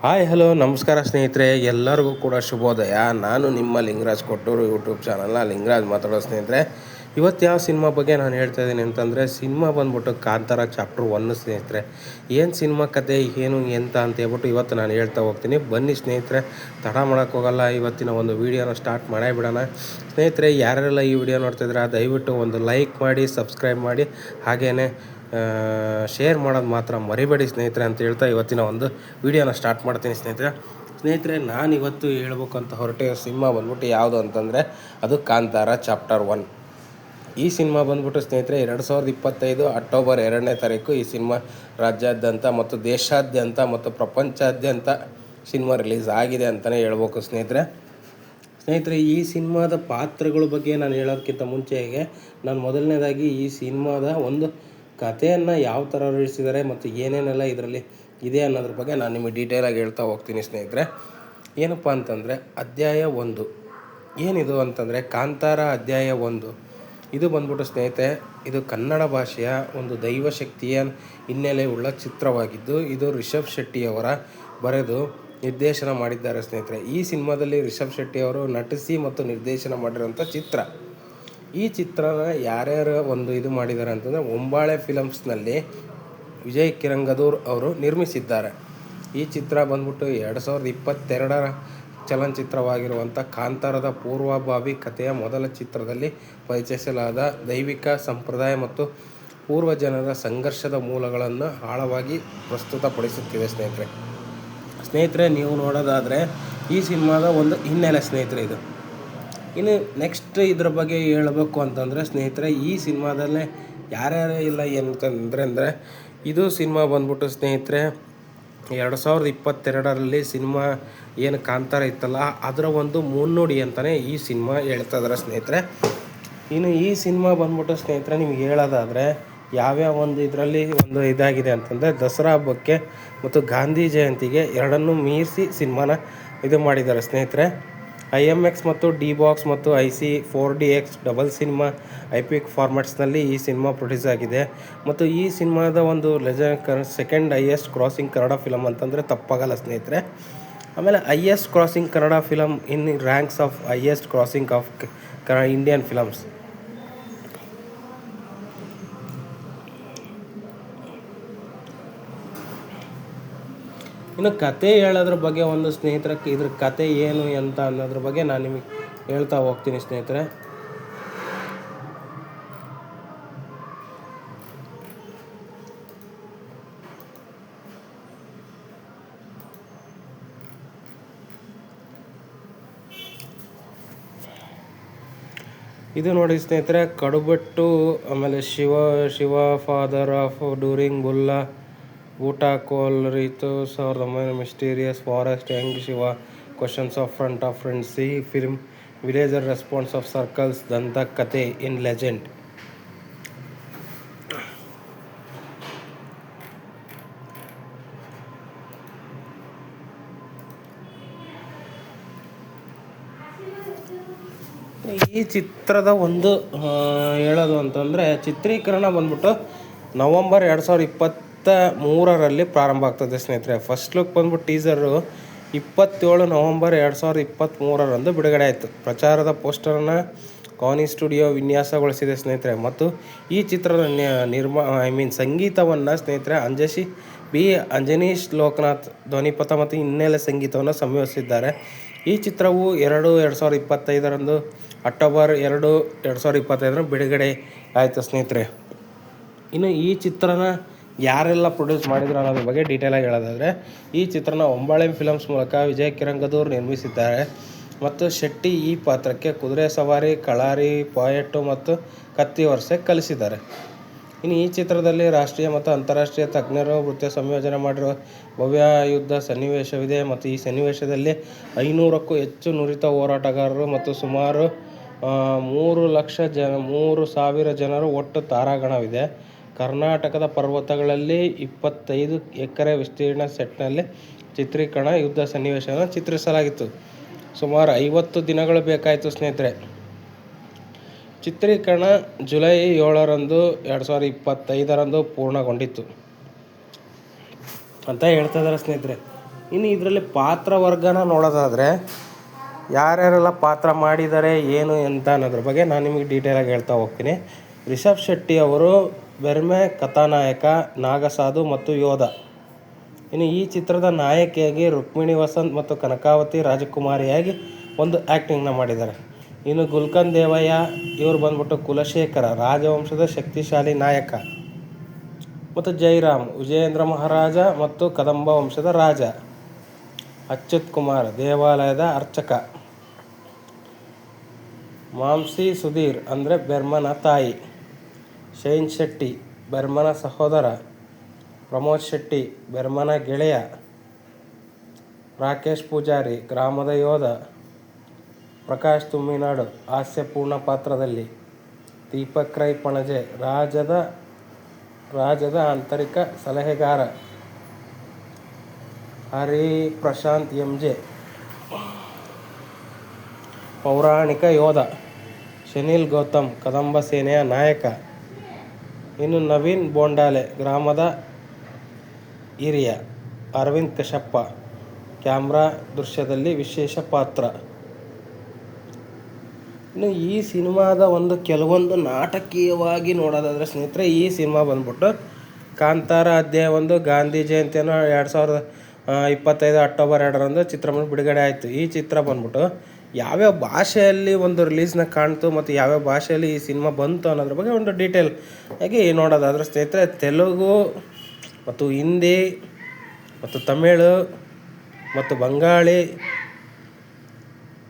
Hi hello ನಮಸ್ಕಾರ ಸ್ನೇಹಿತರೆ, ಎಲ್ಲರಿಗೂ ಕೂಡ ಶುಭೋದಯ. ನಾನು ನಿಮ್ಮ ಲಿಂಗರಾಜ್ ಕೊಟ್ಟೂರು ಯೂಟ್ಯೂಬ್ ಚಾನಲ್ನ ಲಿಂಗರಾಜ್ ಮಾತಾಡೋ ಸ್ನೇಹಿತರೆ. ಇವತ್ತು ಯಾವ ಸಿನಿಮಾ ಬಗ್ಗೆ ನಾನು ಹೇಳ್ತಾ ಇದ್ದೀನಿ ಅಂತಂದರೆ, ಸಿನಿಮಾ ಬಂದ್ಬಿಟ್ಟು ಕಾಂತಾರ ಚಾಪ್ಟರ್ 1 ಸ್ನೇಹಿತರೆ. ಏನು ಸಿನಿಮಾ ಕತೆ ಏನು ಎಂತ ಅಂತ ಹೇಳ್ಬಿಟ್ಟು ಇವತ್ತು ನಾನು ಹೇಳ್ತಾ ಹೋಗ್ತೀನಿ. ಬನ್ನಿ ಸ್ನೇಹಿತರೆ, ತಡ ಮಾಡೋಕ್ಕೋಗಲ್ಲ, ಇವತ್ತಿನ ಒಂದು ವೀಡಿಯೋನ ಸ್ಟಾರ್ಟ್ ಮಾಡೇ ಬಿಡೋಣ. ಸ್ನೇಹಿತರೆ, ಯಾರೆಲ್ಲ ಈ ವಿಡಿಯೋ ನೋಡ್ತಿದ್ರೆ ದಯವಿಟ್ಟು ಒಂದು ಲೈಕ್ ಮಾಡಿ, ಸಬ್ಸ್ಕ್ರೈಬ್ ಮಾಡಿ, ಹಾಗೆಯೇ ಶೇರ್ ಮಾಡೋದು ಮಾತ್ರ ಮರಿಬೇಡಿ ಸ್ನೇಹಿತರೆ ಅಂತ ಹೇಳ್ತಾ ಇವತ್ತಿನ ಒಂದು ವೀಡಿಯೋನ ಸ್ಟಾರ್ಟ್ ಮಾಡ್ತೀನಿ ಸ್ನೇಹಿತರೆ. ನಾನು ಇವತ್ತು ಹೇಳ್ಬೇಕು ಅಂತ ಹೊರಟೆ ಸಿನಿಮಾ ಬಂದ್ಬಿಟ್ಟು ಯಾವುದು ಅಂತಂದರೆ ಅದು ಕಾಂತಾರ ಚಾಪ್ಟರ್ 1. ಈ ಸಿನಿಮಾ ಬಂದ್ಬಿಟ್ಟು ಸ್ನೇಹಿತರೆ 2025 ಅಕ್ಟೋಬರ್ 2ನೇ ತಾರೀಕು ಈ ಸಿನಿಮಾ ರಾಜ್ಯಾದ್ಯಂತ ಮತ್ತು ದೇಶಾದ್ಯಂತ ಮತ್ತು ಪ್ರಪಂಚಾದ್ಯಂತ ಸಿನಿಮಾ ರಿಲೀಸ್ ಆಗಿದೆ ಅಂತಲೇ ಹೇಳ್ಬೇಕು ಸ್ನೇಹಿತರೆ. ಈ ಸಿನಿಮಾದ ಪಾತ್ರಗಳ ಬಗ್ಗೆ ನಾನು ಹೇಳೋದಕ್ಕಿಂತ ಮುಂಚೆಗೆ ನಾನು ಮೊದಲನೇದಾಗಿ ಈ ಸಿನಿಮಾದ ಒಂದು ಕಥೆಯನ್ನು ಯಾವ ಥರ ರಚಿಸಿದ್ದಾರೆ ಮತ್ತು ಏನೇನೆಲ್ಲ ಇದರಲ್ಲಿ ಇದೆ ಅನ್ನೋದ್ರ ಬಗ್ಗೆ ನಾನು ನಿಮಗೆ ಡೀಟೇಲಾಗಿ ಹೇಳ್ತಾ ಹೋಗ್ತೀನಿ ಸ್ನೇಹಿತರೆ. ಏನಪ್ಪ ಅಂತಂದರೆ ಅಧ್ಯಾಯ 1 ಏನಿದು ಅಂತಂದರೆ ಕಾಂತಾರ ಅಧ್ಯಾಯ 1. ಇದು ಬಂದ್ಬಿಟ್ಟು ಸ್ನೇಹಿತರೆ, ಇದು ಕನ್ನಡ ಭಾಷೆಯ ಒಂದು ದೈವಶಕ್ತಿಯ ಹಿನ್ನೆಲೆ ಉಳ್ಳ ಚಿತ್ರವಾಗಿದ್ದು, ಇದು ರಿಷಬ್ ಶೆಟ್ಟಿಯವರ ಬರೆದು ನಿರ್ದೇಶನ ಮಾಡಿದ್ದಾರೆ ಸ್ನೇಹಿತರೆ. ಈ ಸಿನಿಮಾದಲ್ಲಿ ರಿಷಬ್ ಶೆಟ್ಟಿಯವರು ನಟಿಸಿ ಮತ್ತು ನಿರ್ದೇಶನ ಮಾಡಿರೋಂಥ ಚಿತ್ರ. ಈ ಚಿತ್ರನ ಯಾರ್ಯಾರು ಒಂದು ಇದು ಮಾಡಿದ್ದಾರೆ ಅಂತಂದರೆ, ಒಂಬಾಳೆ ಫಿಲಮ್ಸ್ನಲ್ಲಿ ವಿಜಯ್ ಕಿರಂಗದೂರ್ ಅವರು ನಿರ್ಮಿಸಿದ್ದಾರೆ. ಈ ಚಿತ್ರ ಬಂದ್ಬಿಟ್ಟು 2022ರ ಚಲನಚಿತ್ರವಾಗಿರುವಂಥ ಕಾಂತಾರದ ಪೂರ್ವಭಾವಿ ಕಥೆಯ ಮೊದಲ ಚಿತ್ರದಲ್ಲಿ ಪರಿಚಯಿಸಲಾದ ದೈವಿಕ ಸಂಪ್ರದಾಯ ಮತ್ತು ಪೂರ್ವಜನರ ಸಂಘರ್ಷದ ಮೂಲಗಳನ್ನು ಆಳವಾಗಿ ಪ್ರಸ್ತುತಪಡಿಸುತ್ತಿದೆ ಸ್ನೇಹಿತರೆ. ನೀವು ನೋಡೋದಾದರೆ ಈ ಸಿನಿಮಾದ ಒಂದು ಹಿನ್ನೆಲೆ ಸ್ನೇಹಿತರೆ ಇದು. ಇನ್ನು ನೆಕ್ಸ್ಟ್ ಇದ್ರ ಬಗ್ಗೆ ಹೇಳಬೇಕು ಅಂತಂದರೆ ಸ್ನೇಹಿತರೆ, ಈ ಸಿನಿಮಾದಲ್ಲೇ ಯಾರ್ಯಾರು ಇಲ್ಲ ಏನಂತಂದರೆ ಇದು ಸಿನಿಮಾ ಬಂದ್ಬಿಟ್ಟು ಸ್ನೇಹಿತರೆ 2022ರಲ್ಲಿ ಸಿನಿಮಾ ಏನು ಕಾಂತಾರ ಇತ್ತಲ್ಲ ಅದರ ಒಂದು ಮುನ್ನುಡಿ ಅಂತಲೇ ಈ ಸಿನಿಮಾ ಹೇಳ್ತಾ ಇದ್ದಾರೆ ಸ್ನೇಹಿತರೆ. ಇನ್ನು ಈ ಸಿನಿಮಾ ಬಂದ್ಬಿಟ್ಟು ಸ್ನೇಹಿತರೆ ನಿಮ್ಗೆ ಹೇಳೋದಾದರೆ ಯಾವ್ಯಾವ ಒಂದು ಇದರಲ್ಲಿ ಒಂದು ಇದಾಗಿದೆ ಅಂತಂದರೆ, ದಸರಾ ಹಬ್ಬಕ್ಕೆ ಮತ್ತು ಗಾಂಧಿ ಜಯಂತಿಗೆ ಎರಡನ್ನೂ ಮೀರಿಸಿ ಸಿನಿಮಾನ ಇದು ಮಾಡಿದ್ದಾರೆ ಸ್ನೇಹಿತರೆ. IMX ಮತ್ತು D-Box ಮತ್ತು IC4DX ಡಬಲ್ ಸಿನಿಮಾ ಐಪಿಕ್ ಫಾರ್ಮ್ಯಾಟ್ಸ್ನಲ್ಲಿ ಈ ಸಿನಿಮಾ ಪ್ರೊಡ್ಯೂಸ್ ಆಗಿದೆ. ಮತ್ತು ಈ ಸಿನಿಮಾದ ಒಂದು second highest crossing Kannada film ಅಂತಂದರೆ ತಪ್ಪಾಗಲ್ಲ ಸ್ನೇಹಿತರೆ. ಆಮೇಲೆ highest crossing Kannada film in ranks of highest crossing of Indian films. ಇನ್ನು ಕತೆ ಹೇಳೋದ್ರ ಬಗ್ಗೆ ಒಂದು ಸ್ನೇಹಿತರ ಇದ್ರ ಕತೆ ಏನು ಅಂತ ಅನ್ನೋದ್ರ ಬಗ್ಗೆ ನಾನು ನಿಮಗೆ ಹೇಳ್ತಾ ಹೋಗ್ತೀನಿ ಸ್ನೇಹಿತರೆ. ಇದು ನೋಡಿ ಸ್ನೇಹಿತರೆ, ಕಡುಬೆಟ್ಟು ಆಮೇಲೆ ಶಿವ ಫಾದರ್ ಆಫ್ ಡ್ಯೂರಿಂಗ್ ಬುಲ್ಲಾ ಊಟ ಕೋಲ್ರಿತು 1900 mysterious forest young Shiva questions of front of friend ಸಿ film villager response of circles ದಂತಕಥೆ ಇನ್ ಲೆಜೆಂಡ್. ಈ ಚಿತ್ರದ ಒಂದು ಹೇಳೋದು ಅಂತಂದರೆ ಚಿತ್ರೀಕರಣ ಬಂದ್ಬಿಟ್ಟು ನವಂಬರ್ 2023ರಲ್ಲಿ ಪ್ರಾರಂಭ ಆಗ್ತದೆ ಸ್ನೇಹಿತರೆ. ಫಸ್ಟ್ ಲುಕ್ ಬಂದ್ಬಿಟ್ಟು ಟೀಸರು 27 ನವಂಬರ್ 2023ರಂದು ಬಿಡುಗಡೆ ಆಯಿತು. ಪ್ರಚಾರದ ಪೋಸ್ಟರನ್ನು ಕಾನಿ ಸ್ಟುಡಿಯೋ ವಿನ್ಯಾಸಗೊಳಿಸಿದೆ ಸ್ನೇಹಿತರೆ. ಮತ್ತು ಈ ಚಿತ್ರದ ಸಂಗೀತವನ್ನು ಸ್ನೇಹಿತರೆ ಅಂಜನೀಶ್ ಲೋಕನಾಥ್ ಧ್ವನಿಪಥ ಮತ್ತು ಹಿನ್ನೆಲೆ ಸಂಗೀತವನ್ನು ಸಂಯೋಜಿಸಿದ್ದಾರೆ. ಈ ಚಿತ್ರವು 2025ರಂದು ಅಕ್ಟೋಬರ್ 2, 2025 ಬಿಡುಗಡೆ ಆಯಿತು ಸ್ನೇಹಿತರೆ. ಇನ್ನು ಈ ಚಿತ್ರನ ಯಾರೆಲ್ಲ ಪ್ರೊಡ್ಯೂಸ್ ಮಾಡಿದ್ರು ಅನ್ನೋದ್ರ ಬಗ್ಗೆ ಡೀಟೇಲಾಗಿ ಹೇಳೋದಾದರೆ, ಈ ಚಿತ್ರನ ಒಂಬಾಳೆ ಫಿಲಮ್ಸ್ ಮೂಲಕ ವಿಜಯ್ ಕಿರಂಗದೂರ್ ನಿರ್ಮಿಸಿದ್ದಾರೆ. ಮತ್ತು ಶೆಟ್ಟಿ ಈ ಪಾತ್ರಕ್ಕೆ ಕುದುರೆ ಸವಾರಿ, ಕಳಾರಿ, ಪಾಯೆಟ್ಟು ಮತ್ತು ಕತ್ತಿ ವರ್ಷೆ ಕಲಿಸಿದ್ದಾರೆ. ಇನ್ನು ಈ ಚಿತ್ರದಲ್ಲಿ ರಾಷ್ಟ್ರೀಯ ಮತ್ತು ಅಂತಾರಾಷ್ಟ್ರೀಯ ತಜ್ಞರು ನೃತ್ಯ ಸಂಯೋಜನೆ ಮಾಡಿರುವ ಭವ್ಯ ಯುದ್ಧ ಸನ್ನಿವೇಶವಿದೆ. ಮತ್ತು ಈ ಸನ್ನಿವೇಶದಲ್ಲಿ 500ಕ್ಕೂ ಹೆಚ್ಚು ನುರಿತ ಹೋರಾಟಗಾರರು ಮತ್ತು ಸುಮಾರು 3,00,000 ಜನರು ಒಟ್ಟು ತಾರಾಗಣವಿದೆ. ಕರ್ನಾಟಕದ ಪರ್ವತಗಳಲ್ಲಿ 25 ಎಕರೆ ವಿಸ್ತೀರ್ಣ ಸೆಟ್ನಲ್ಲಿ ಚಿತ್ರೀಕರಣ ಯುದ್ಧ ಸನ್ನಿವೇಶವನ್ನು ಚಿತ್ರಿಸಲಾಗಿತ್ತು. ಸುಮಾರು 50 ದಿನಗಳು ಬೇಕಾಯಿತು ಸ್ನೇಹಿತರೆ. ಚಿತ್ರೀಕರಣ ಜುಲೈ 7ರಂದು 2025ರಂದು ಪೂರ್ಣಗೊಂಡಿತ್ತು ಅಂತ ಹೇಳ್ತಾ ಇದ್ದಾರೆ ಸ್ನೇಹಿತರೆ. ಇನ್ನು ಇದರಲ್ಲಿ ಪಾತ್ರವರ್ಗನ ನೋಡೋದಾದರೆ ಯಾರ್ಯಾರೆಲ್ಲ ಪಾತ್ರ ಮಾಡಿದ್ದಾರೆ ಏನು ಅಂತ ಅನ್ನೋದ್ರ ಬಗ್ಗೆ ನಾನು ನಿಮಗೆ ಡೀಟೇಲಾಗಿ ಹೇಳ್ತಾ ಹೋಗ್ತೀನಿ. ರಿಷಬ್ ಶೆಟ್ಟಿ ಅವರು ಬೆರ್ಮೆ ಕಥಾನಾಯಕ, ನಾಗಸಾಧು ಮತ್ತು ಯೋಧ. ಇನ್ನು ಈ ಚಿತ್ರದ ನಾಯಕಿಯಾಗಿ ರುಕ್ಮಿಣಿ ವಸಂತ್ ಮತ್ತು ಕನಕಾವತಿ ರಾಜಕುಮಾರಿಯಾಗಿ ಒಂದು ಆ್ಯಕ್ಟಿಂಗ್ನ ಮಾಡಿದ್ದಾರೆ. ಇನ್ನು ಗುಲ್ಕನ್ ದೇವಯ್ಯ ಇವರು ಬಂದ್ಬಿಟ್ಟು ಕುಲಶೇಖರ, ರಾಜವಂಶದ ಶಕ್ತಿಶಾಲಿ ನಾಯಕ. ಮತ್ತು ಜೈರಾಮ್ ವಿಜಯೇಂದ್ರ ಮಹಾರಾಜ ಮತ್ತು ಕದಂಬ ವಂಶದ ರಾಜ. ಅಚ್ಯುತ್ ಕುಮಾರ್ ದೇವಾಲಯದ ಅರ್ಚಕ. ಮಾಂಸಿ ಸುಧೀರ್ ಅಂದರೆ ಬೆರ್ಮನ ತಾಯಿ. ಶೈನ್ ಶೆಟ್ಟಿ ಬೆರ್ಮನ ಸಹೋದರ. ಪ್ರಮೋದ್ ಶೆಟ್ಟಿ ಬೆರ್ಮನ ಗೆಳೆಯ. ರಾಕೇಶ್ ಪೂಜಾರಿ ಗ್ರಾಮದ ಯೋಧ. ಪ್ರಕಾಶ್ ತುಮ್ಮಿನಾಡು ಹಾಸ್ಯಪೂರ್ಣ ಪಾತ್ರದಲ್ಲಿ. ದೀಪಕ್ ರೈ ಪಣಜೆ ರಾಜದ ಆಂತರಿಕ ಸಲಹೆಗಾರ. ಹರಿ ಪ್ರಶಾಂತ್ ಎಂಜೆ ಪೌರಾಣಿಕ ಯೋಧ. ಶನಿಲ್ ಗೌತಮ್ ಕದಂಬ ಸೇನೆಯ ನಾಯಕ. ಇನ್ನು ನವೀನ್ ಬೋಂಡಾಲೆ ಗ್ರಾಮದ ಹಿರಿಯ. ಅರವಿಂದ್ ಕಶ್ಯಪ ಕ್ಯಾಮ್ರಾ ದೃಶ್ಯದಲ್ಲಿ ವಿಶೇಷ ಪಾತ್ರ. ಇನ್ನು ಈ ಸಿನಿಮಾದ ಕೆಲವೊಂದು ನಾಟಕೀಯವಾಗಿ ನೋಡೋದಾದರೆ ಸ್ನೇಹಿತರೆ, ಈ ಸಿನಿಮಾ ಬಂದ್ಬಿಟ್ಟು ಕಾಂತಾರ ಅಧ್ಯಾಯ 1 ಗಾಂಧಿ ಜಯಂತಿಯನ್ನು 2025 ಅಕ್ಟೋಬರ್ 2ರಂದು ಚಿತ್ರವನ್ನು ಬಿಡುಗಡೆ ಆಯಿತು. ಈ ಚಿತ್ರ ಬಂದ್ಬಿಟ್ಟು ಯಾವ್ಯಾವ ಭಾಷೆಯಲ್ಲಿ ರಿಲೀಸ್ನ ಕಾಣ್ತು ಮತ್ತು ಯಾವ್ಯಾವ ಭಾಷೆಯಲ್ಲಿ ಈ ಸಿನಿಮಾ ಬಂತು ಅನ್ನೋದ್ರ ಬಗ್ಗೆ ಒಂದು ಡೀಟೇಲ್ ಆಗಿ ನೋಡೋದಾದರೆ ಸ್ನೇಹಿತರೆ, ತೆಲುಗು ಮತ್ತು ಹಿಂದಿ ಮತ್ತು ತಮಿಳು ಮತ್ತು ಬಂಗಾಳಿ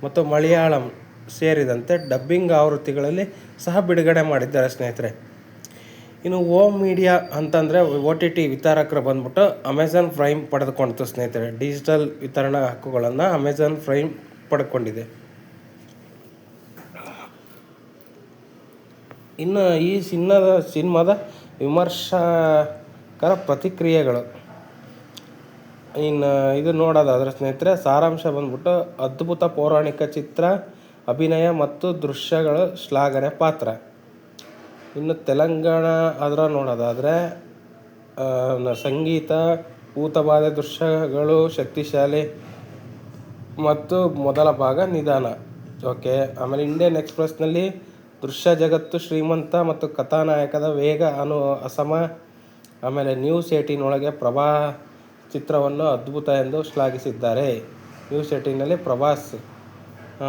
ಮತ್ತು ಮಲಯಾಳಂ ಸೇರಿದಂತೆ ಡಬ್ಬಿಂಗ್ ಆವೃತ್ತಿಗಳಲ್ಲಿ ಸಹ ಬಿಡುಗಡೆ ಮಾಡಿದ್ದಾರೆ ಸ್ನೇಹಿತರೆ. ಇನ್ನು ಓಮ್ ಮೀಡಿಯಾ ಅಂತಂದರೆ OTT ವಿತರಕರು ಬಂದ್ಬಿಟ್ಟು ಅಮೆಝಾನ್ ಪ್ರೈಮ್ ಪಡೆದುಕೊಂಡಿತು ಸ್ನೇಹಿತರೆ. ಡಿಜಿಟಲ್ ವಿತರಣಾ ಹಕ್ಕುಗಳನ್ನು ಅಮೆಝಾನ್ ಪ್ರೈಮ್ ಪಡ್ಕೊಂಡಿದೆ. ಇನ್ನು ಈ ಸಿನಿಮಾದ ವಿಮರ್ಶಕರ ಪ್ರತಿಕ್ರಿಯೆಗಳು. ಇನ್ನು ಇದು ನೋಡೋದಾದರೆ ಸ್ನೇಹಿತರೆ, ಸಾರಾಂಶ ಬಂದ್ಬಿಟ್ಟು ಅದ್ಭುತ ಪೌರಾಣಿಕ ಚಿತ್ರ, ಅಭಿನಯ ಮತ್ತು ದೃಶ್ಯಗಳು ಶ್ಲಾಘನೆ ಪಾತ್ರ. ಇನ್ನು ತೆಲಂಗಾಣ ಅದರ ನೋಡೋದಾದರೆ ಸಂಗೀತ, ಭೂತಬಾಧೆ ದೃಶ್ಯಗಳು ಶಕ್ತಿಶಾಲಿ ಮತ್ತು ಮೊದಲ ಭಾಗ ನಿಧಾನ. ಓಕೆ. ಆಮೇಲೆ ಇಂಡಿಯನ್ ಎಕ್ಸ್‌ಪ್ರೆಸ್‌ನಲ್ಲಿ ದೃಶ್ಯ ಜಗತ್ತು ಶ್ರೀಮಂತ ಮತ್ತು ಕಥಾನಾಯಕದ ವೇಗ ಅಸಮ. ಆಮೇಲೆ ನ್ಯೂಸ್ 18 ಒಳಗೆ ಪ್ರಭಾಸ್ ಚಿತ್ರವನ್ನು ಅದ್ಭುತ ಎಂದು ಶ್ಲಾಘಿಸಿದ್ದಾರೆ. ನ್ಯೂಸ್ 18ನಲ್ಲಿ ಪ್ರಭಾಸ್.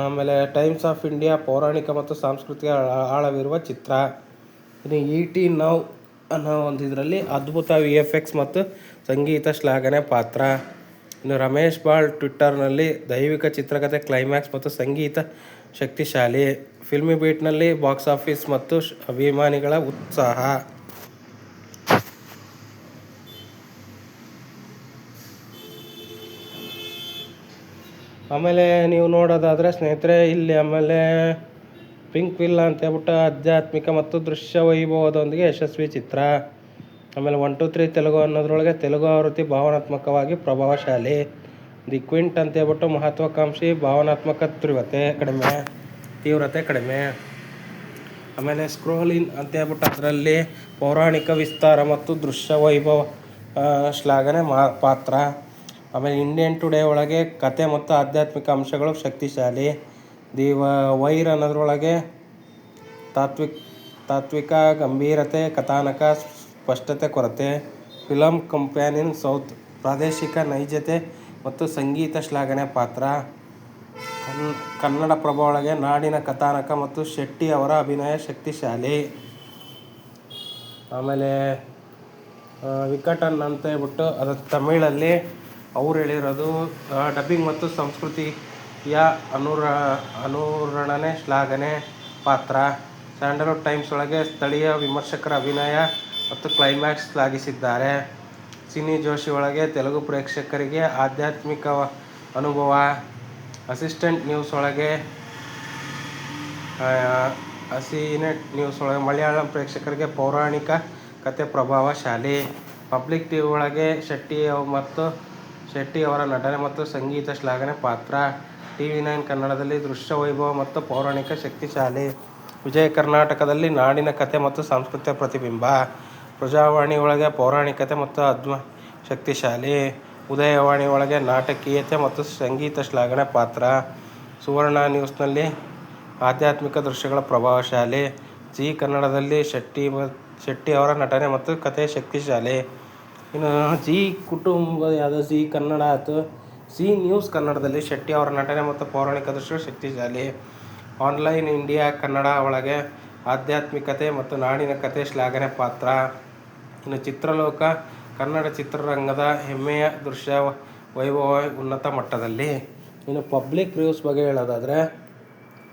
ಆಮೇಲೆ ಟೈಮ್ಸ್ ಆಫ್ ಇಂಡಿಯಾ ಪೌರಾಣಿಕ ಮತ್ತು ಸಾಂಸ್ಕೃತಿಕ ಆಳವಿರುವ ಚಿತ್ರ. ಇನ್ನು ET ನೌ ಅನ್ನೋ ಇದರಲ್ಲಿ ಅದ್ಭುತ VFX ಮತ್ತು ಸಂಗೀತ ಶ್ಲಾಘನೆ ಪಾತ್ರ. ಇನ್ನು ರಮೇಶ್ ಬಾಳ್ ಟ್ವಿಟ್ಟರ್ನಲ್ಲಿ ದೈವಿಕ ಚಿತ್ರಕಥೆ, ಕ್ಲೈಮ್ಯಾಕ್ಸ್ ಮತ್ತು ಸಂಗೀತ ಶಕ್ತಿಶಾಲಿ. ಫಿಲ್ಮಿ ಬೀಟ್ನಲ್ಲಿ ಬಾಕ್ಸ್ ಆಫೀಸ್ ಮತ್ತು ಅಭಿಮಾನಿಗಳ ಉತ್ಸಾಹ. ಆಮೇಲೆ ನೀವು ನೋಡೋದಾದರೆ ಸ್ನೇಹಿತರೆ, ಇಲ್ಲಿ ಆಮೇಲೆ ಪಿಂಕ್ ವಿಲ್ಲಾ ಅಂತ ಹೇಳ್ಬಿಟ್ಟು ಆಧ್ಯಾತ್ಮಿಕ ಮತ್ತು ದೃಶ್ಯ ವೈಭವದೊಂದಿಗೆ ಯಶಸ್ವಿ ಚಿತ್ರ. ಆಮೇಲೆ 1, 2, 3 ತೆಲುಗು ಅನ್ನೋದ್ರೊಳಗೆ ತೆಲುಗು ಆವೃತ್ತಿ ಭಾವನಾತ್ಮಕವಾಗಿ ದಿ ಕ್ವಿಂಟ್ ಅಂತ ಹೇಳ್ಬಿಟ್ಟು ಮಹತ್ವಾಕಾಂಕ್ಷಿ, ಭಾವನಾತ್ಮಕ ತೀವ್ರತೆ ಕಡಿಮೆ. ಆಮೇಲೆ ಸ್ಕ್ರೋಲಿನ್ ಅಂತ ಹೇಳ್ಬಿಟ್ಟು ಅದರಲ್ಲಿ ಪೌರಾಣಿಕ ವಿಸ್ತಾರ ಮತ್ತು ದೃಶ್ಯ ವೈಭವ ಶ್ಲಾಘನೆ ಪಾತ್ರ. ಆಮೇಲೆ ಇಂಡಿಯನ್ ಟುಡೇ ಒಳಗೆ ಕತೆ ಮತ್ತು ಆಧ್ಯಾತ್ಮಿಕ ಅಂಶಗಳು ಶಕ್ತಿಶಾಲಿ. ದಿ ವೈರ್ ಅನ್ನೋದ್ರೊಳಗೆ ತಾತ್ವಿಕ ಗಂಭೀರತೆ, ಕಥಾನಕ ಸ್ಪಷ್ಟತೆ ಕೊರತೆ. ಫಿಲಮ್ ಕಂಪ್ಯಾನಿಯನ್ ಸೌತ್ ಪ್ರಾದೇಶಿಕ ನೈಜತೆ ಮತ್ತು ಸಂಗೀತ ಶ್ಲಾಘನೆ ಪಾತ್ರ. ಕನ್ನಡಪ್ರಭ ಒಳಗೆ ನಾಡಿನ ಕಥಾನಕ ಮತ್ತು ಶೆಟ್ಟಿ ಅವರ ಅಭಿನಯ ಶಕ್ತಿಶಾಲಿ. ಆಮೇಲೆ ವಿಕಟನ್ ಅಂತ ಹೇಳ್ಬಿಟ್ಟು ಅದು ತಮಿಳಲ್ಲಿ ಅವ್ರು ಹೇಳಿರೋದು ಡಬ್ಬಿಂಗ್ ಮತ್ತು ಸಂಸ್ಕೃತಿಯ ಅನುರಣನೆ ಶ್ಲಾಘನೆ ಪಾತ್ರ. ಸ್ಯಾಂಡಲ್ವುಡ್ ಟೈಮ್ಸ್ ಒಳಗೆ ಸ್ಥಳೀಯ ವಿಮರ್ಶಕರ ಅಭಿನಯ ಮತ್ತು ಕ್ಲೈಮ್ಯಾಕ್ಸ್ ಶ್ಲಾಘಿಸಿದ್ದಾರೆ. ಸಿನಿ ಜೋಶಿ ಒಳಗೆ ತೆಲುಗು ಪ್ರೇಕ್ಷಕರಿಗೆ ಆಧ್ಯಾತ್ಮಿಕ ಅನುಭವ. ಅಸಿನೆಟ್ ನ್ಯೂಸ್ ಒಳಗೆ ಮಲಯಾಳಂ ಪ್ರೇಕ್ಷಕರಿಗೆ ಪೌರಾಣಿಕ ಕತೆ ಪ್ರಭಾವಶಾಲಿ. ಪಬ್ಲಿಕ್ ಟಿವಿ ಒಳಗೆ ಶೆಟ್ಟಿ ಅವರ ನಟನೆ ಮತ್ತು ಸಂಗೀತ ಶ್ಲಾಘನೆ ಪಾತ್ರ. TV9 ಕನ್ನಡದಲ್ಲಿ ದೃಶ್ಯ ವೈಭವ ಮತ್ತು ಪೌರಾಣಿಕ ಶಕ್ತಿಶಾಲಿ. ವಿಜಯ ಕರ್ನಾಟಕದಲ್ಲಿ ನಾಡಿನ ಕತೆ ಮತ್ತು ಸಾಂಸ್ಕೃತಿಕ ಪ್ರತಿಬಿಂಬ. ಪ್ರಜಾವಾಣಿ ಒಳಗೆ ಪೌರಾಣಿಕತೆ ಮತ್ತು ಶಕ್ತಿಶಾಲಿ. ಉದಯವಾಣಿ ಒಳಗೆ ನಾಟಕೀಯತೆ ಮತ್ತು ಸಂಗೀತ ಶ್ಲಾಘನೆ ಪಾತ್ರ. ಸುವರ್ಣ ನ್ಯೂಸ್ನಲ್ಲಿ ಆಧ್ಯಾತ್ಮಿಕ ದೃಶ್ಯಗಳ ಪ್ರಭಾವಶಾಲಿ. ಜೀ ಕನ್ನಡದಲ್ಲಿ ಶೆಟ್ಟಿ ಅವರ ನಟನೆ ಮತ್ತು ಕಥೆ ಶಕ್ತಿಶಾಲಿ. ಇನ್ನು ಜೀ ಕುಟುಂಬ ಯಾವುದು ಜೀ ಕನ್ನಡ ಆಯಿತು. ಜೀ ನ್ಯೂಸ್ ಕನ್ನಡದಲ್ಲಿ ಶೆಟ್ಟಿ ಅವರ ನಟನೆ ಮತ್ತು ಪೌರಾಣಿಕ ದೃಶ್ಯಗಳು ಶಕ್ತಿಶಾಲಿ. ಆನ್ಲೈನ್ ಇಂಡಿಯಾ ಕನ್ನಡ ಒಳಗೆ ಆಧ್ಯಾತ್ಮಿಕತೆ ಮತ್ತು ನಾಡಿನ ಕಥೆ ಶ್ಲಾಘನೆ ಪಾತ್ರ. ಇನ್ನು ಚಿತ್ರಲೋಕ ಕನ್ನಡ ಚಿತ್ರರಂಗದ ಹೆಮ್ಮೆಯ ದೃಶ್ಯ ವೈಭವ ಉನ್ನತ ಮಟ್ಟದಲ್ಲಿ. ಇನ್ನು ಪಬ್ಲಿಕ್ ರಿವ್ಯೂಸ್ ಬಗ್ಗೆ ಹೇಳೋದಾದರೆ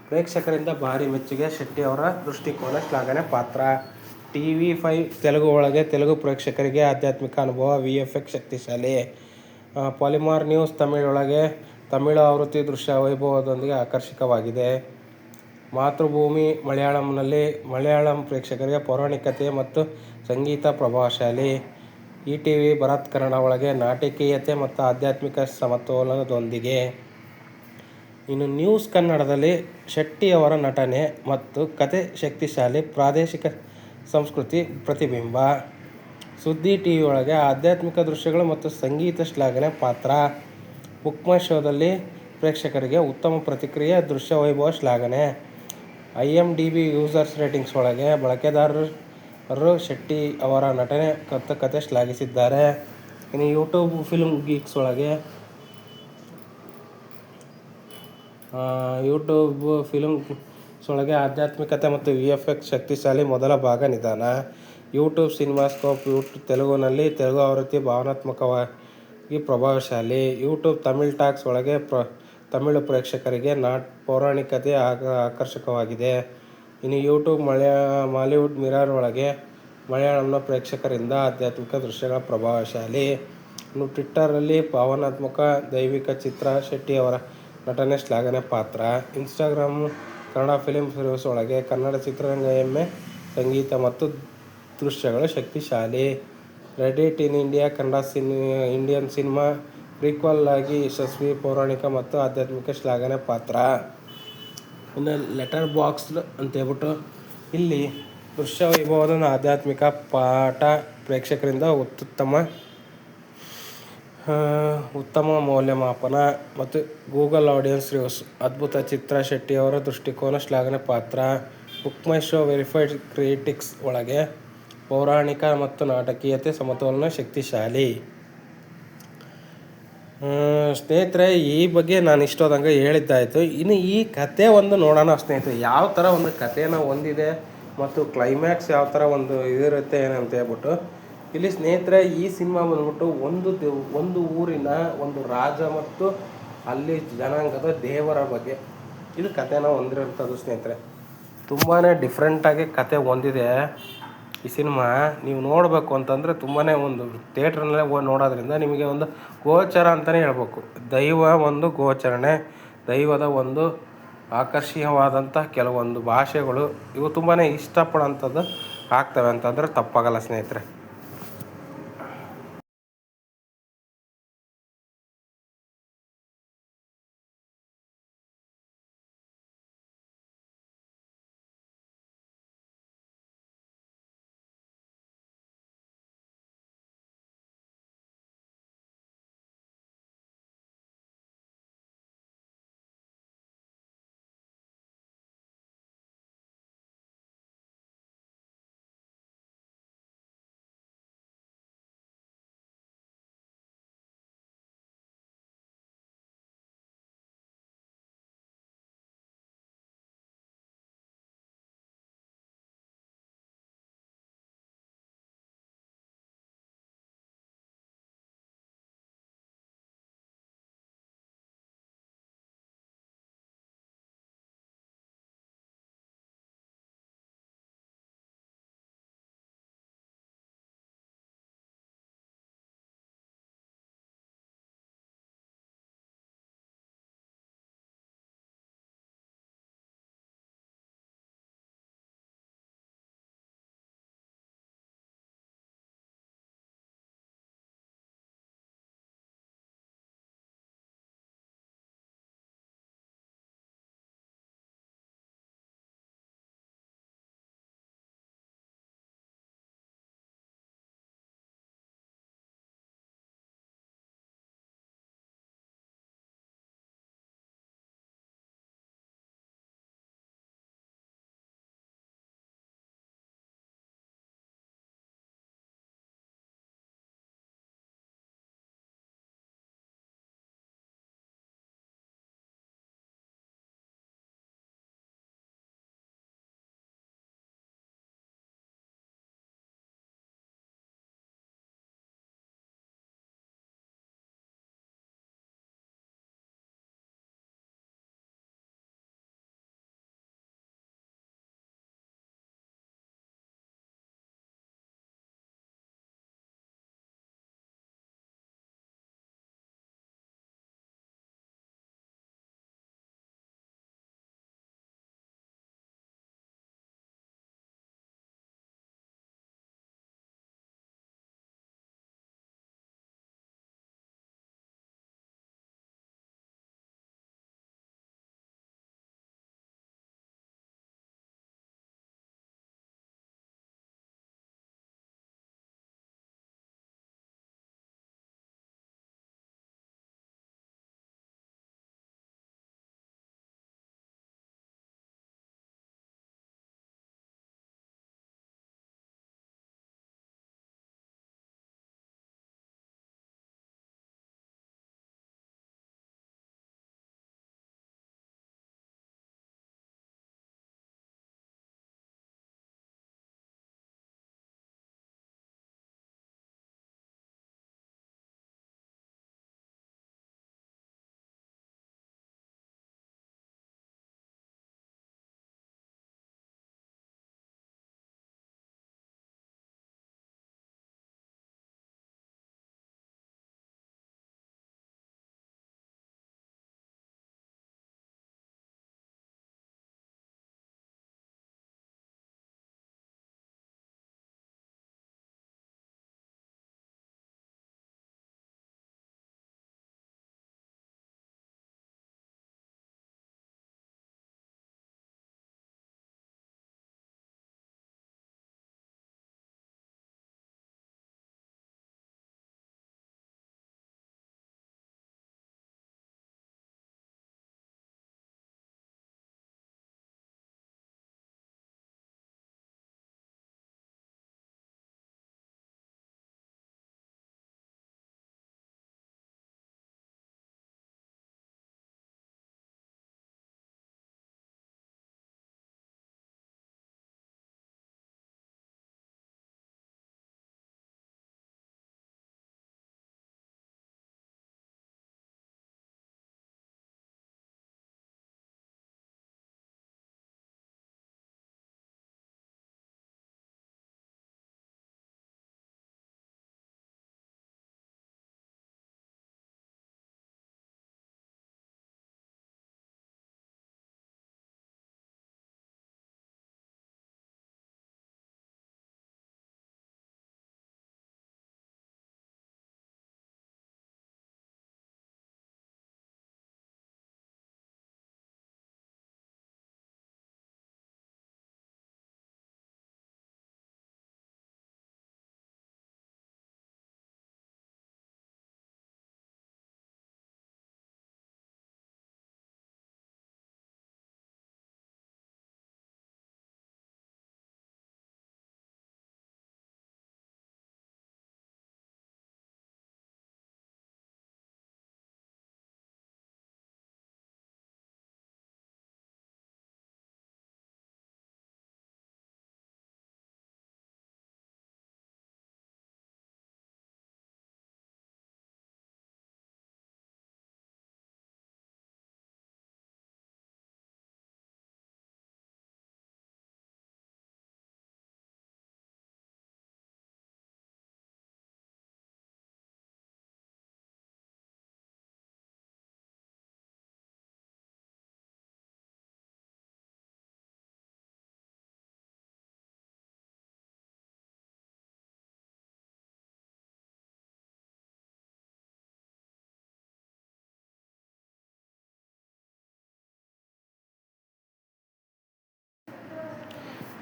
ಪ್ರೇಕ್ಷಕರಿಂದ ಭಾರಿ ಮೆಚ್ಚುಗೆ, ಶೆಟ್ಟಿ ಅವರ ದೃಷ್ಟಿಕೋನ ಶ್ಲಾಘನೆ ಪಾತ್ರ. TV5 ತೆಲುಗು ಒಳಗೆ ತೆಲುಗು ಪ್ರೇಕ್ಷಕರಿಗೆ ಆಧ್ಯಾತ್ಮಿಕ ಅನುಭವ, VFX ಶಕ್ತಿಶಾಲಿ. ಪಾಲಿಮಾರ್ ನ್ಯೂಸ್ ತಮಿಳೊಳಗೆ ತಮಿಳು ಆವೃತ್ತಿ ದೃಶ್ಯ ವೈಭವದೊಂದಿಗೆ ಆಕರ್ಷಕವಾಗಿದೆ. ಮಾತೃಭೂಮಿ ಮಲಯಾಳಂನಲ್ಲಿ ಮಲಯಾಳಂ ಪ್ರೇಕ್ಷಕರಿಗೆ ಪೌರಾಣಿಕತೆ ಮತ್ತು ಸಂಗೀತ ಪ್ರಭಾವಶಾಲಿ. ETV ಭರತ್ ಕನ್ನಡ ಒಳಗೆ ನಾಟಕೀಯತೆ ಮತ್ತು ಆಧ್ಯಾತ್ಮಿಕ ಸಮತೋಲನದೊಂದಿಗೆ. ಇನ್ನು ನ್ಯೂಸ್ ಕನ್ನಡದಲ್ಲಿ ಶೆಟ್ಟಿ ಅವರ ನಟನೆ ಮತ್ತು ಕಥೆ ಶಕ್ತಿಶಾಲಿ, ಪ್ರಾದೇಶಿಕ ಸಂಸ್ಕೃತಿ ಪ್ರತಿಬಿಂಬ. ಸುದ್ದಿ TV ಒಳಗೆ ಆಧ್ಯಾತ್ಮಿಕ ದೃಶ್ಯಗಳು ಮತ್ತು ಸಂಗೀತ ಶ್ಲಾಘನೆ ಪಾತ್ರ. ಬುಕ್ ಮೈ ಶೋದಲ್ಲಿ ಪ್ರೇಕ್ಷಕರಿಗೆ ಉತ್ತಮ ಪ್ರತಿಕ್ರಿಯೆ, ದೃಶ್ಯ ವೈಭವ ಶ್ಲಾಘನೆ. IMDb ಯೂಸರ್ಸ್ ರೇಟಿಂಗ್ಸ್ ಒಳಗೆ ಬಳಕೆದಾರರು ಶೆಟ್ಟಿ ಅವರ ನಟನೆ ಮತ್ತು ಕಥೆ ಶ್ಲಾಘಿಸಿದ್ದಾರೆ. ಇನ್ನು ಯೂಟ್ಯೂಬ್ ಫಿಲ್ಮ್ ಗೀಕ್ಸ್ ಒಳಗೆ ಆಧ್ಯಾತ್ಮಿಕತೆ ಮತ್ತು VFX ಶಕ್ತಿಶಾಲಿ, ಮೊದಲ ಭಾಗ ನಿಧಾನ. ಯೂಟ್ಯೂಬ್ ಸಿನಿಮಾಸ್ಕೋಪ್ ತೆಲುಗುನಲ್ಲಿ ತೆಲುಗು ಆವೃತ್ತಿ ಭಾವನಾತ್ಮಕವಾಗಿ ಪ್ರಭಾವಶಾಲಿ. ಯೂಟ್ಯೂಬ್ ತಮಿಳ್ ಟಾಕ್ಸ್ ಒಳಗೆ ತಮಿಳು ಪ್ರೇಕ್ಷಕರಿಗೆ ಪೌರಾಣಿಕತೆ ಆಕರ್ಷಕವಾಗಿದೆ. ಇನ್ನು ಯೂಟ್ಯೂಬ್ ಮಾಲಿವುಡ್ ಮಿರರ್ ಒಳಗೆ ಮಲಯಾಳಂನ ಪ್ರೇಕ್ಷಕರಿಂದ ಆಧ್ಯಾತ್ಮಿಕ ದೃಶ್ಯಗಳ ಪ್ರಭಾವಶಾಲಿ. ಇನ್ನು ಟ್ವಿಟ್ಟರಲ್ಲಿ ಭಾವನಾತ್ಮಕ ದೈವಿಕ ಚಿತ್ರ, ಶೆಟ್ಟಿ ಅವರ ನಟನೆ ಶ್ಲಾಘನೆ ಪಾತ್ರ. ಇನ್ಸ್ಟಾಗ್ರಾಮ್ ಕನ್ನಡ ಫಿಲ್ಮ್ ರಿವ್ಯೂಸ್ ಒಳಗೆ ಕನ್ನಡ ಚಿತ್ರರಂಗ ಹೆಮ್ಮೆ, ಸಂಗೀತ ಮತ್ತು ದೃಶ್ಯಗಳು ಶಕ್ತಿಶಾಲಿ. Reddit in India Kannada Indian cinema prequel ಆಗಿ ಯಶಸ್ವಿ, ಪೌರಾಣಿಕ ಮತ್ತು ಆಧ್ಯಾತ್ಮಿಕ ಶ್ಲಾಘನೆ ಪಾತ್ರ. ಇನ್ನು ಲೆಟರ್ ಬಾಕ್ಸ್ಡ್ ಅಂತೇಳ್ಬಿಟ್ಟು ಇಲ್ಲಿ ದೃಶ್ಯ ವೈಭವದ ಆಧ್ಯಾತ್ಮಿಕ ಪಾಠ, ಪ್ರೇಕ್ಷಕರಿಂದ ಉತ್ತಮ ಮೌಲ್ಯಮಾಪನ. ಮತ್ತು ಗೂಗಲ್ ಆಡಿಯನ್ಸ್ ರಿವ್ಯೂಸ್ ಅದ್ಭುತ ಚಿತ್ರ, ಶೆಟ್ಟಿ ಅವರ ದೃಷ್ಟಿಕೋನ ಶ್ಲಾಘನೆ ಪಾತ್ರ. ಬುಕ್ ಮೈ ಶೋ ವೆರಿಫೈಡ್ ಕ್ರಿಟಿಕ್ಸ್ ಒಳಗೆ ಪೌರಾಣಿಕ ಮತ್ತು ನಾಟಕೀಯತೆ ಸಮತೋಲನ ಶಕ್ತಿಶಾಲಿ. ಸ್ನೇಹಿತರೆ, ಈ ಬಗ್ಗೆ ನಾನು ಇಷ್ಟೋದಂಗೆ ಹೇಳಿದ್ದಾಯಿತು. ಇನ್ನು ಈ ಕತೆ ಒಂದು ನೋಡೋಣ ಸ್ನೇಹಿತರೆ, ಯಾವ ಥರ ಒಂದು ಕಥೆನ ಹೊಂದಿದೆ ಮತ್ತು ಕ್ಲೈಮ್ಯಾಕ್ಸ್ ಯಾವ ಥರ ಒಂದು ಇದಿರುತ್ತೆ ಏನಂತ ಹೇಳ್ಬಿಟ್ಟು. ಇಲ್ಲಿ ಸ್ನೇಹಿತರೆ, ಈ ಸಿನಿಮಾ ಬಂದ್ಬಿಟ್ಟು ಒಂದು ಊರಿನ ಒಂದು ರಾಜ ಮತ್ತು ಅಲ್ಲಿ ಜನಾಂಗದ ದೇವರ ಬಗ್ಗೆ ಇದು ಕಥೆನ ಹೊಂದಿರೋಂಥದ್ದು ಸ್ನೇಹಿತರೆ. ತುಂಬಾ ಡಿಫ್ರೆಂಟಾಗಿ ಕತೆ ಹೊಂದಿದೆ ಈ ಸಿನಿಮಾ. ನೀವು ನೋಡಬೇಕು ಅಂತಂದರೆ ತುಂಬಾ ಒಂದು ಥಿಯೇಟ್ರ್ನಲ್ಲೇ ನೋಡೋದ್ರಿಂದ ನಿಮಗೆ ಒಂದು ಗೋಚರ ಅಂತಲೇ ಹೇಳ್ಬೇಕು. ದೈವ ಒಂದು ಗೋಚರಣೆ, ದೈವದ ಒಂದು ಆಕರ್ಷಣೀಯವಾದಂಥ ಕೆಲವೊಂದು ಭಾಷೆಗಳು ಇವು ತುಂಬಾ ಇಷ್ಟಪಡೋಂಥದ್ದು ಆಗ್ತವೆ ಅಂತಂದರೆ ತಪ್ಪಾಗಲ್ಲ ಸ್ನೇಹಿತರೆ.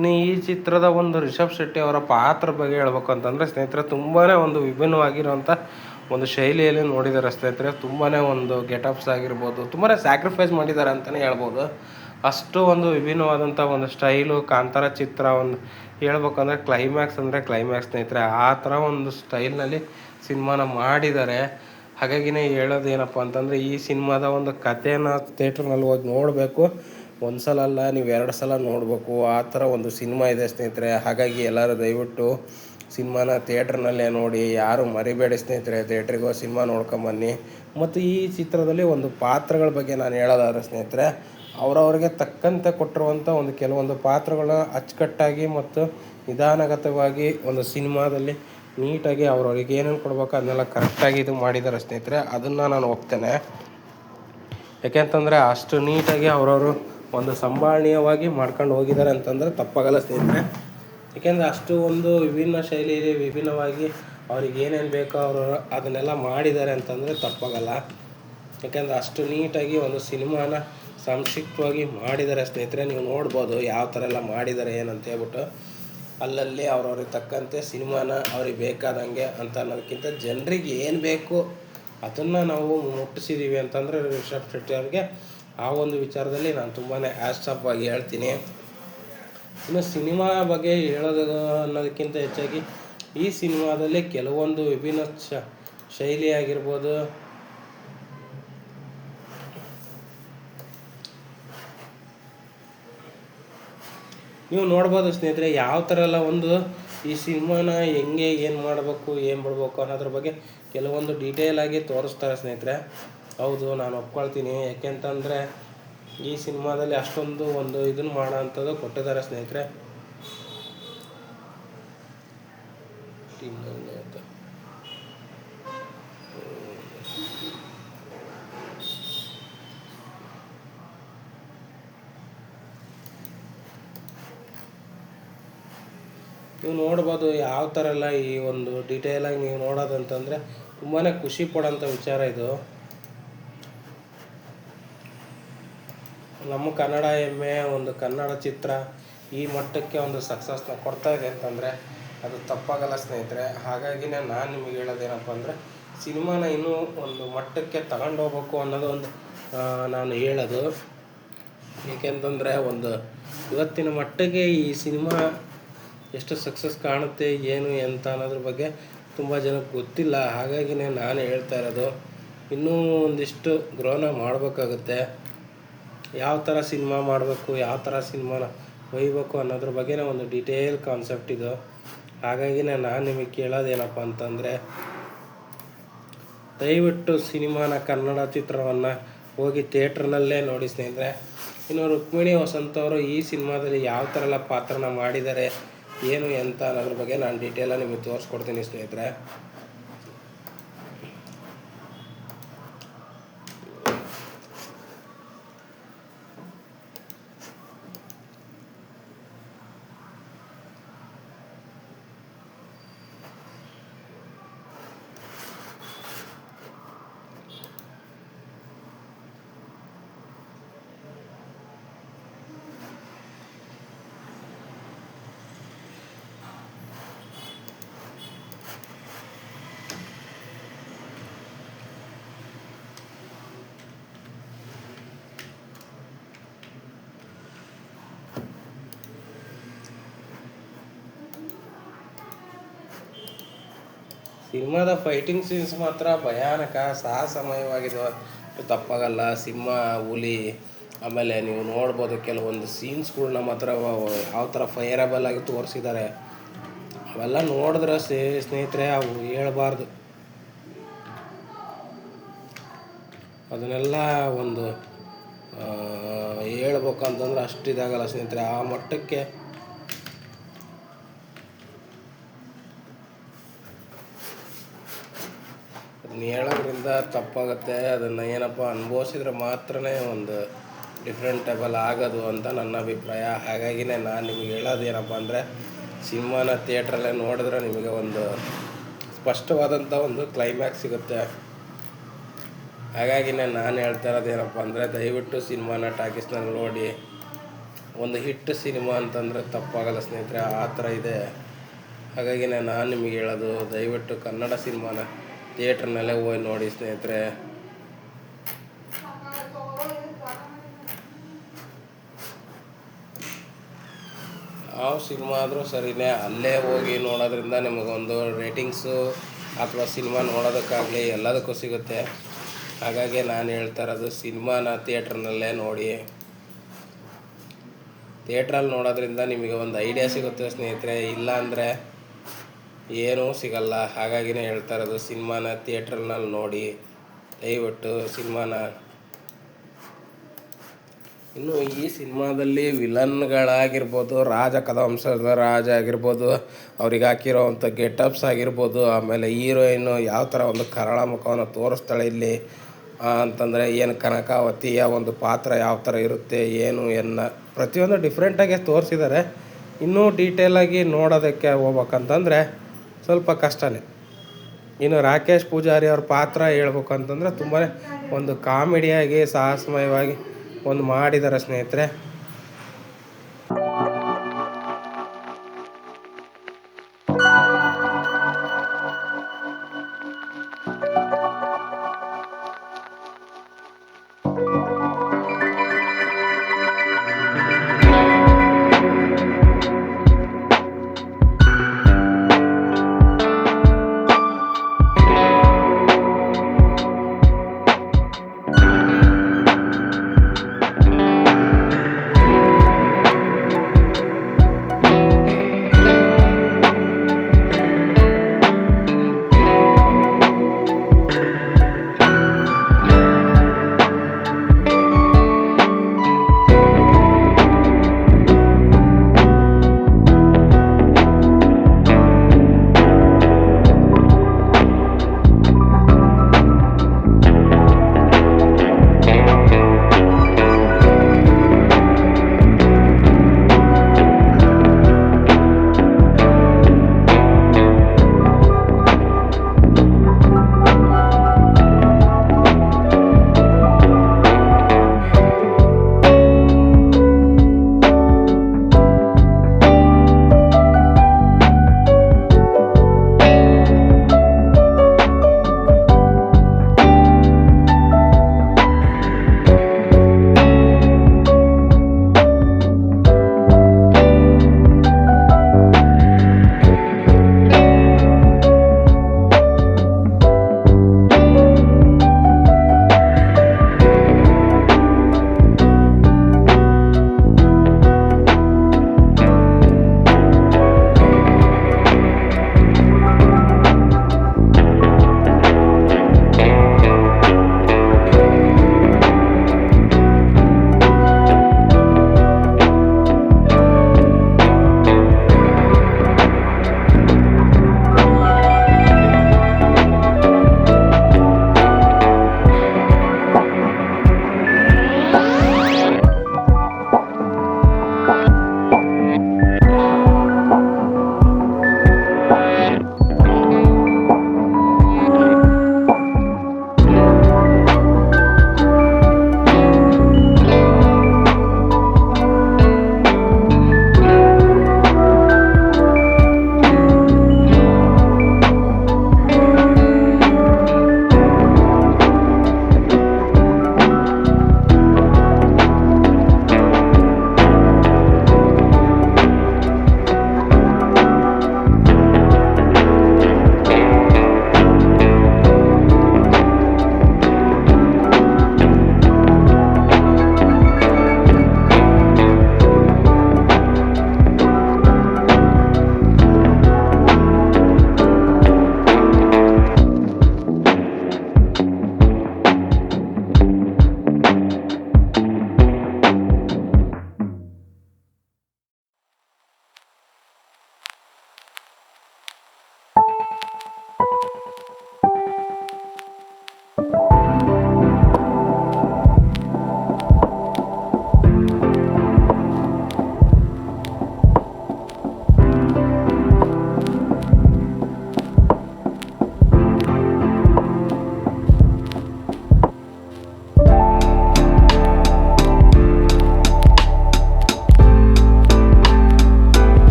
ಇನ್ನು ಈ ಚಿತ್ರದ ಒಂದು ರಿಷಬ್ ಶೆಟ್ಟಿ ಅವರ ಪಾತ್ರ ಬಗ್ಗೆ ಹೇಳ್ಬೇಕು ಅಂತಂದರೆ ಸ್ನೇಹಿತರೆ ತುಂಬಾ ಒಂದು ವಿಭಿನ್ನವಾಗಿರುವಂಥ ಒಂದು ಶೈಲಿಯಲ್ಲಿ ನೋಡಿದ್ದಾರೆ ಸ್ನೇಹಿತರೆ. ತುಂಬಾ ಒಂದು ಗೆಟಪ್ಸ್ ಆಗಿರ್ಬೋದು, ತುಂಬಾ ಸ್ಯಾಕ್ರಿಫೈಸ್ ಮಾಡಿದ್ದಾರೆ ಅಂತಲೇ ಹೇಳ್ಬೋದು. ಅಷ್ಟು ಒಂದು ವಿಭಿನ್ನವಾದಂಥ ಒಂದು ಸ್ಟೈಲು ಕಾಂತಾರ ಚಿತ್ರ ಒಂದು ಹೇಳ್ಬೇಕಂದ್ರೆ ಕ್ಲೈಮ್ಯಾಕ್ಸ್ ಸ್ನೇಹಿತರೆ. ಆ ಥರ ಒಂದು ಸ್ಟೈಲ್ನಲ್ಲಿ ಸಿನಿಮಾನ ಮಾಡಿದ್ದಾರೆ. ಹಾಗಾಗಿನೇ ಹೇಳೋದೇನಪ್ಪ ಅಂತಂದರೆ ಈ ಸಿನಿಮಾದ ಒಂದು ಕಥೆನ ಥಿಯೇಟ್ರ್ನಲ್ಲಿ ಹೋಗಿ ನೋಡಬೇಕು. ಒಂದು ಸಲ ಅಲ್ಲ, ನೀವು 2 ಸಲ ನೋಡಬೇಕು. ಆ ಥರ ಒಂದು ಸಿನಿಮಾ ಇದೆ ಸ್ನೇಹಿತರೆ. ಹಾಗಾಗಿ ಎಲ್ಲರೂ ದಯವಿಟ್ಟು ಸಿನಿಮಾನ ಥಿಯೇಟ್ರ್ನಲ್ಲೇ ನೋಡಿ. ಯಾರು ಮರಿಬೇಡಿ ಸ್ನೇಹಿತರೆ, ಥಿಯೇಟ್ರಿಗೆ ಹೋಗಿ ಸಿನಿಮಾ ನೋಡ್ಕೊಂಬನ್ನಿ. ಮತ್ತು ಈ ಚಿತ್ರದಲ್ಲಿ ಒಂದು ಪಾತ್ರಗಳ ಬಗ್ಗೆ ನಾನು ಹೇಳೋದಾದ್ರೆ ಸ್ನೇಹಿತರೆ, ಅವರವ್ರಿಗೆ ತಕ್ಕಂತೆ ಕೊಟ್ಟಿರುವಂಥ ಒಂದು ಕೆಲವೊಂದು ಪಾತ್ರಗಳನ್ನ ಅಚ್ಚುಕಟ್ಟಾಗಿ ಮತ್ತು ನಿಧಾನಗತವಾಗಿ ಒಂದು ಸಿನಿಮಾದಲ್ಲಿ ನೀಟಾಗಿ ಅವ್ರವ್ರಿಗೆ ಏನೇನು ಕೊಡ್ಬೇಕು ಅದನ್ನೆಲ್ಲ ಕರೆಕ್ಟಾಗಿ ಇದು ಮಾಡಿದ್ದಾರೆ ಸ್ನೇಹಿತರೆ. ಅದನ್ನು ನಾನು ಒಪ್ತೇನೆ. ಯಾಕೆಂತಂದರೆ ಅಷ್ಟು ನೀಟಾಗಿ ಅವರವರು ಒಂದು ಸಂಭಾಳನೀಯವಾಗಿ ಮಾಡ್ಕೊಂಡು ಹೋಗಿದ್ದಾರೆ ಅಂತಂದರೆ ತಪ್ಪಾಗಲ್ಲ ಸ್ನೇಹಿತರೆ. ಏಕೆಂದರೆ ಅಷ್ಟು ಒಂದು ವಿಭಿನ್ನ ಶೈಲಿಯಲ್ಲಿ ವಿಭಿನ್ನವಾಗಿ ಅವ್ರಿಗೆ ಏನೇನು ಬೇಕೋ ಅವರು ಅದನ್ನೆಲ್ಲ ಮಾಡಿದ್ದಾರೆ ಅಂತಂದರೆ ತಪ್ಪಾಗಲ್ಲ. ಯಾಕೆಂದರೆ ಅಷ್ಟು ನೀಟಾಗಿ ಒಂದು ಸಿನಿಮಾನ ಸಂಕ್ಷಿಪ್ತವಾಗಿ ಮಾಡಿದ್ದಾರೆ ಸ್ನೇಹಿತರೆ. ನೀವು ನೋಡ್ಬೋದು ಯಾವ ಥರ ಎಲ್ಲ ಮಾಡಿದ್ದಾರೆ ಏನಂತ ಹೇಳ್ಬಿಟ್ಟು. ಅಲ್ಲಲ್ಲಿ ಅವ್ರವ್ರಿಗೆ ತಕ್ಕಂತೆ ಸಿನಿಮಾನ ಅವ್ರಿಗೆ ಬೇಕಾದಂಗೆ ಅಂತ ಅನ್ನೋದಕ್ಕಿಂತ ಜನರಿಗೆ ಏನು ಬೇಕು ಅದನ್ನು ನಾವು ಮುಟ್ಟಿಸಿದ್ದೀವಿ ಅಂತಂದರೆ ರಿಷಬ್ ಶೆಟ್ಟಿ ಅವ್ರಿಗೆ ಆ ಒಂದು ವಿಚಾರದಲ್ಲಿ ನಾನು ತುಂಬಾ ಆ್ಯಸ್ಟಾಪ್ ಆಗಿ ಹೇಳ್ತೀನಿ. ಇನ್ನು ಸಿನಿಮಾ ಬಗ್ಗೆ ಹೇಳೋದು ಅನ್ನೋದಕ್ಕಿಂತ ಹೆಚ್ಚಾಗಿ ಈ ಸಿನಿಮಾದಲ್ಲಿ ಕೆಲವೊಂದು ವಿಭಿನ್ನ ಶೈಲಿ ಆಗಿರ್ಬೋದು, ನೀವು ನೋಡ್ಬೋದು ಸ್ನೇಹಿತರೆ ಯಾವ ಥರ ಎಲ್ಲ ಒಂದು ಈ ಸಿನಿಮಾನ ಹೆಂಗೆ ಏನು ಮಾಡಬೇಕು ಏನು ಬಿಡ್ಬೇಕು ಅನ್ನೋದ್ರ ಬಗ್ಗೆ ಕೆಲವೊಂದು ಡೀಟೇಲಾಗಿ ತೋರಿಸ್ತಾರೆ ಸ್ನೇಹಿತರೆ. ಹೌದು, ನಾನು ಒಪ್ಕೊಳ್ತೀನಿ. ಯಾಕೆಂತಂದರೆ ಈ ಸಿನಿಮಾದಲ್ಲಿ ಅಷ್ಟೊಂದು ಒಂದು ಇದನ್ನು ಮಾಡೋ ಅಂಥದ್ದು ಕೊಟ್ಟಿದ್ದಾರೆ ಸ್ನೇಹಿತರೆ. ನೀವು ನೋಡ್ಬೋದು ಯಾವ ಥರ ಎಲ್ಲ ಈ ಒಂದು ಡೀಟೇಲಾಗಿ ನೀವು ನೋಡೋದಂತಂದರೆ ತುಂಬಾ ಖುಷಿ ಪಡೋಂಥ ವಿಚಾರ ಇದು. ನಮ್ಮ ಕನ್ನಡ ಹೆಮ್ಮೆ ಒಂದು ಕನ್ನಡ ಚಿತ್ರ ಈ ಮಟ್ಟಕ್ಕೆ ಒಂದು ಸಕ್ಸಸ್ನ ಕೊಡ್ತಾ ಇದೆ ಅಂತಂದರೆ ಅದು ತಪ್ಪಾಗಲ್ಲ ಸ್ನೇಹಿತರೆ. ಹಾಗಾಗಿನೇ ನಾನು ನಿಮಗೆ ಹೇಳೋದೇನಪ್ಪ ಅಂದರೆ ಸಿನಿಮಾನ ಇನ್ನೂ ಒಂದು ಮಟ್ಟಕ್ಕೆ ತಗೊಂಡೋಗ್ಬೇಕು ಅನ್ನೋದು ಒಂದು ನಾನು ಹೇಳೋದು. ಏಕೆಂತಂದರೆ ಒಂದು ಇವತ್ತಿನ ಮಟ್ಟಿಗೆ ಈ ಸಿನಿಮಾ ಎಷ್ಟು ಸಕ್ಸಸ್ ಕಾಣುತ್ತೆ ಏನು ಎಂತ ಅನ್ನೋದ್ರ ಬಗ್ಗೆ ತುಂಬ ಜನಕ್ಕೆ ಗೊತ್ತಿಲ್ಲ. ಹಾಗಾಗಿನೇ ನಾನು ಹೇಳ್ತಾ ಇರೋದು ಇನ್ನೂ ಒಂದಿಷ್ಟು ಗ್ರೋನ ಮಾಡಬೇಕಾಗುತ್ತೆ. ಯಾವ ಥರ ಸಿನಿಮಾ ಮಾಡಬೇಕು, ಯಾವ ಥರ ಸಿನಿಮಾನ ಒಯ್ಯಬೇಕು ಅನ್ನೋದ್ರ ಬಗ್ಗೆನೇ ಒಂದು ಡೀಟೇಲ್ ಕಾನ್ಸೆಪ್ಟ್ ಇದು. ಹಾಗಾಗಿನೇ ನಾನು ನಿಮಗೆ ಕೇಳೋದೇನಪ್ಪ ಅಂತಂದರೆ ದಯವಿಟ್ಟು ಸಿನಿಮಾನ ಕನ್ನಡ ಚಿತ್ರವನ್ನು ಹೋಗಿ ಥಿಯೇಟ್ರ್ನಲ್ಲೇ ನೋಡಿ ಸ್ನೇಹಿತರೆ. ಇನ್ನು ರುಕ್ಮಿಣಿ ವಸಂತ್ ಅವರು ಈ ಸಿನಿಮಾದಲ್ಲಿ ಯಾವ ಥರ ಎಲ್ಲ ಪಾತ್ರನ ಮಾಡಿದ್ದಾರೆ ಏನು ಎಂತ ಅನ್ನೋದ್ರ ಬಗ್ಗೆ ನಾನು ಡೀಟೇಲಾಗಿ ನಿಮಗೆ ತೋರಿಸ್ಕೊಡ್ತೀನಿ ಸ್ನೇಹಿತರೆ. ಸಿನಿಮಾದ ಫೈಟಿಂಗ್ ಸೀನ್ಸ್ ಮಾತ್ರ ಭಯಾನಕ ಸಾಹಸಮಯವಾಗಿದ್ದು ತಪ್ಪಾಗಲ್ಲ. ಸಿಂಹ, ಹುಲಿ, ಆಮೇಲೆ ನೀವು ನೋಡ್ಬೋದು ಕೆಲವೊಂದು ಸೀನ್ಸ್ಗಳ್ನ ಮಾತ್ರ ಯಾವ ಥರ ಫೈರಬಲ್ ಆಗಿ ತೋರಿಸಿದ್ದಾರೆ. ಅವೆಲ್ಲ ನೋಡಿದ್ರೆ ಸ್ನೇಹಿತರೆ ಅವು ಹೇಳ್ಬಾರ್ದು. ಅದನ್ನೆಲ್ಲ ಒಂದು ಹೇಳ್ಬೇಕು ಅಂತಂದ್ರೆ ಅಷ್ಟಿದಾಗಲ್ಲ ಸ್ನೇಹಿತರೆ. ಆ ಮಟ್ಟಕ್ಕೆ ಅದನ್ನ ಹೇಳೋದ್ರಿಂದ ತಪ್ಪಾಗುತ್ತೆ. ಅದನ್ನು ಏನಪ್ಪ ಅನುಭವಿಸಿದ್ರೆ ಮಾತ್ರನೇ ಒಂದು ಡಿಫ್ರೆಂಟೇಬಲ್ ಆಗೋದು ಅಂತ ನನ್ನ ಅಭಿಪ್ರಾಯ. ಹಾಗಾಗಿನೇ ನಾನು ನಿಮಗೆ ಹೇಳೋದೇನಪ್ಪ ಅಂದರೆ ಸಿನಿಮಾನ ಥಿಯೇಟ್ರಲ್ಲೇ ನೋಡಿದ್ರೆ ನಿಮಗೆ ಒಂದು ಸ್ಪಷ್ಟವಾದಂಥ ಒಂದು ಕ್ಲೈಮ್ಯಾಕ್ಸ್ ಸಿಗುತ್ತೆ. ಹಾಗಾಗಿನೇ ನಾನು ಹೇಳ್ತಾ ಇರೋದೇನಪ್ಪ ಅಂದರೆ ದಯವಿಟ್ಟು ಸಿನಿಮಾನ ಟಾಕೀಸ್ನಲ್ಲಿ ನೋಡಿ ಒಂದು ಹಿಟ್ ಸಿನಿಮಾ ಅಂತಂದರೆ ತಪ್ಪಾಗಲ್ಲ ಸ್ನೇಹಿತರೆ, ಆ ಥರ ಇದೆ. ಹಾಗಾಗಿ ನಾನು ನಿಮಗೆ ಹೇಳೋದು, ದಯವಿಟ್ಟು ಕನ್ನಡ ಸಿನಿಮಾನ ಥಿಯೇಟ್ರ್ನಲ್ಲೇ ಹೋಗಿ ನೋಡಿ ಸ್ನೇಹಿತರೆ. ಯಾವ ಸಿನಿಮಾ ಆದರೂ ಸರಿಯೇ, ಅಲ್ಲೇ ಹೋಗಿ ನೋಡೋದ್ರಿಂದ ನಿಮಗೊಂದು ರೇಟಿಂಗ್ಸು ಅಥವಾ ಸಿನಿಮಾ ನೋಡೋದಕ್ಕಾಗಲಿ ಎಲ್ಲದಕ್ಕೂ ಸಿಗುತ್ತೆ. ಹಾಗಾಗಿ ನಾನು ಹೇಳ್ತಾ ಇರೋದು, ಸಿನಿಮಾನ ಥಿಯೇಟ್ರ್ನಲ್ಲೇ ನೋಡಿ. ಥಿಯೇಟ್ರಲ್ಲಿ ನೋಡೋದ್ರಿಂದ ನಿಮಗೆ ಒಂದು ಐಡಿಯಾ ಸಿಗುತ್ತೆ ಸ್ನೇಹಿತರೆ, ಇಲ್ಲಾಂದರೆ ಏನೂ ಸಿಗಲ್ಲ. ಹಾಗಾಗಿನೇ ಹೇಳ್ತಾ ಇರೋದು, ಸಿನಿಮಾನ ಥಿಯೇಟ್ರ್ನಲ್ಲಿ ನೋಡಿ, ದಯವಿಟ್ಟು ಸಿನಿಮಾನ. ಇನ್ನು ಈ ಸಿನಿಮಾದಲ್ಲಿ ವಿಲನ್ಗಳಾಗಿರ್ಬೋದು, ಕಥಾಂಶದ ರಾಜ ಆಗಿರ್ಬೋದು, ಅವ್ರಿಗೆ ಹಾಕಿರೋವಂಥ ಗೆಟಪ್ಸ್ ಆಗಿರ್ಬೋದು, ಆಮೇಲೆ ಹೀರೋಯಿನ್ನು ಯಾವ ಥರ ಒಂದು ಕರಾಳ ಮುಖವನ್ನು ತೋರಿಸ್ತಾಳೆ ಇಲ್ಲಿ ಅಂತಂದರೆ, ಏನು ಕನಕಾವತಿಯ ಒಂದು ಪಾತ್ರ ಯಾವ ಥರ ಇರುತ್ತೆ, ಏನು ಪ್ರತಿಯೊಂದು ಡಿಫ್ರೆಂಟಾಗಿ ತೋರಿಸಿದ್ದಾರೆ. ಇನ್ನೂ ಡೀಟೇಲಾಗಿ ನೋಡೋದಕ್ಕೆ ಹೋಗ್ಬೇಕಂತಂದರೆ ಸ್ವಲ್ಪ ಕಷ್ಟನೇ. ಇನ್ನು ರಾಕೇಶ್ ಪೂಜಾರಿ ಅವ್ರ ಪಾತ್ರ ಹೇಳ್ಬೇಕಂತಂದರೆ ತುಂಬಾ ಒಂದು ಕಾಮಿಡಿಯಾಗಿ ಸಾಹಸಮಯವಾಗಿ ಒಂದು ಮಾಡಿದ್ದಾರೆ ಸ್ನೇಹಿತರೆ.